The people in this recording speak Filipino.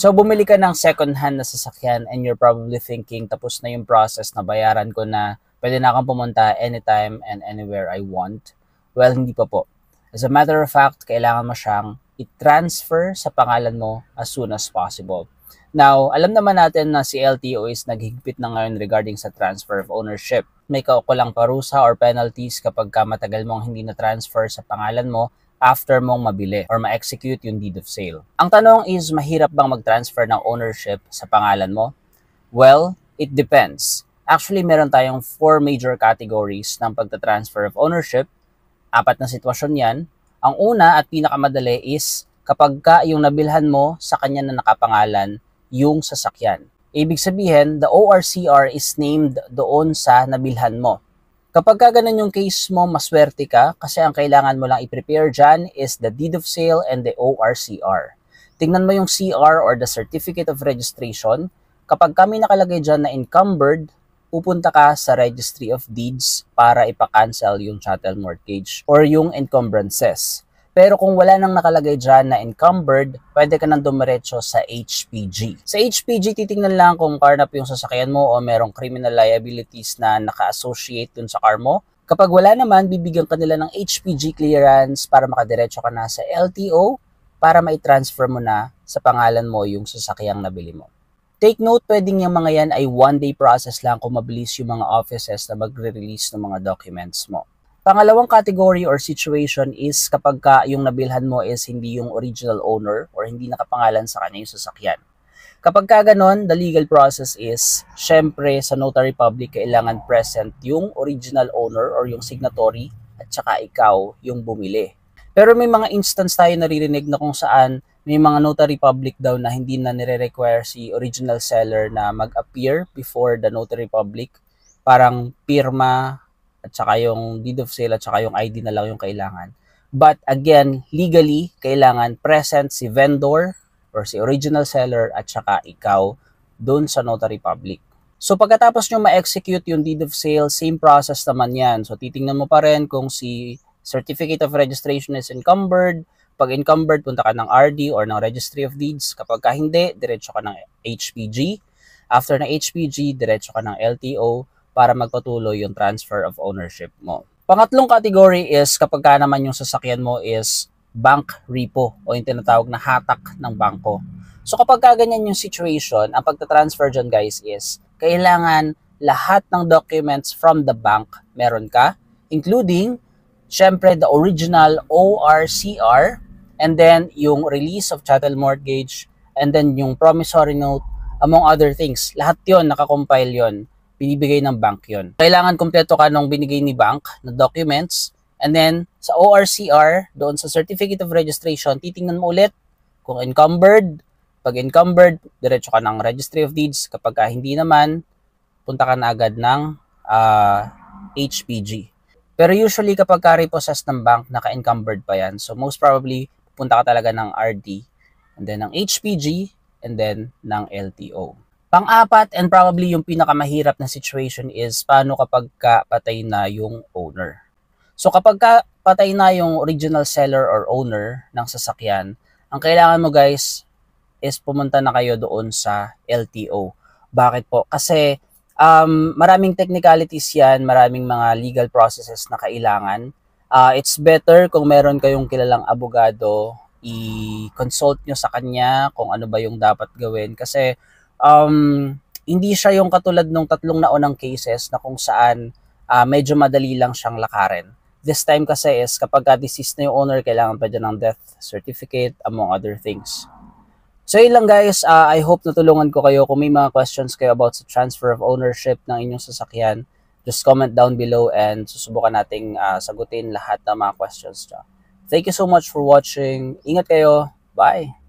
So, bumili ka ng second-hand na sasakyan and you're probably thinking, tapos na yung process na bayaran ko na, pwede na akong pumunta anytime and anywhere I want. Well, hindi pa po. As a matter of fact, kailangan mo siyang i-transfer sa pangalan mo as soon as possible. Now, alam naman natin na si LTO is naghigpit na ngayon regarding sa transfer of ownership. May kaukulang parusa or penalties kapag matagal mong hindi na-transfer sa pangalan mo after mong mabili or ma-execute yung deed of sale. Ang tanong is, mahirap bang mag-transfer ng ownership sa pangalan mo? Well, it depends. Actually, meron tayong 4 major categories ng pagta-transfer of ownership. 4 na sitwasyon yan. Ang una at pinakamadali is kapag yung nabilhan mo sa kanya na nakapangalan yung sasakyan. Ibig sabihin, the ORCR is named doon sa nabilhan mo. Kapag ganun yung case mo, maswerte ka kasi ang kailangan mo lang i-prepare dyan is the deed of sale and the ORCR. Tingnan mo yung CR or the Certificate of Registration. Kapag kami nakalagay dyan na encumbered, pupunta ka sa Registry of Deeds para ipa-cancel yung chattel mortgage or yung encumbrances. Pero kung wala nang nakalagay dyan na encumbered, pwede ka nang dumiretso sa HPG. Sa HPG, titingnan lang kung carnap yung sasakyan mo o merong criminal liabilities na naka-associate dun sa car mo. Kapag wala naman, bibigyan ka nila ng HPG clearance para makadiretso ka na sa LTO para mai-transfer mo na sa pangalan mo yung sasakyang nabili mo. Take note, pwedeng yung mga yan ay one-day process lang kung mabilis yung mga offices na magre-release ng mga documents mo. Pangalawang category or situation is kapag yung nabilhan mo is hindi yung original owner or hindi nakapangalan sa kanya yung sasakyan. Kapag ganon, the legal process is, syempre sa notary public, kailangan present yung original owner or yung signatory at saka ikaw yung bumili. Pero may mga instance tayo naririnig na kung saan may mga notary public daw na hindi na nire-require si original seller na mag-appear before the notary public. Parang pirma at saka yung deed of sale at saka yung ID na lang yung kailangan. But again, legally, kailangan present si vendor or si original seller at saka ikaw doon sa notary public. So pagkatapos nyo ma-execute yung deed of sale, same process naman yan. So titingnan mo pa rin kung si Certificate of Registration is encumbered. Pag encumbered, punta ka ng RD or ng Registry of Deeds. Kapag hindi, diretso ka ng HPG. After ng HPG, diretso ka ng LTO para magpatuloy yung transfer of ownership mo. Pangatlong category is kapag naman yung sasakyan mo is bank repo o yung tinatawag na hatak ng bangko. So kapag ganyan yung situation, ang pagta-transfer dyan guys is kailangan lahat ng documents from the bank meron ka, including syempre the original ORCR and then yung release of chattel mortgage and then yung promissory note among other things. Lahat yon nakakompile yon. Binibigay ng bank yon. Kailangan kumpleto ka nung binigay ni bank na documents and then sa ORCR, doon sa Certificate of Registration, titingnan mo ulit kung encumbered. Pag encumbered, diretso ka ng Registry of Deeds. Kapag hindi naman, punta ka na agad ng HPG. Pero usually kapag repossessed ng bank, naka-encumbered pa yan. So most probably, punta ka talaga ng RD and then ng HPG and then ng LTO. Pang-apat and probably yung pinakamahirap na situation is paano kapag patay na yung owner. So kapag patay na yung original seller or owner ng sasakyan, ang kailangan mo guys is pumunta na kayo doon sa LTO. Bakit po? Kasi maraming technicalities yan, maraming mga legal processes na kailangan. It's better kung meron kayong kilalang abogado, i-consult nyo sa kanya kung ano ba yung dapat gawin. Kasi hindi siya yung katulad ng 3 naunang cases na kung saan medyo madali lang siyang lakarin. This time kasi is kapag deceased na yung owner, kailangan pa dyan ng death certificate among other things. So yun lang guys, I hope natulungan ko kayo. Kung may mga questions kayo about sa transfer of ownership ng inyong sasakyan, just comment down below and susubukan nating sagutin lahat ng mga questions nyo. Thank you so much for watching. Ingat kayo. Bye!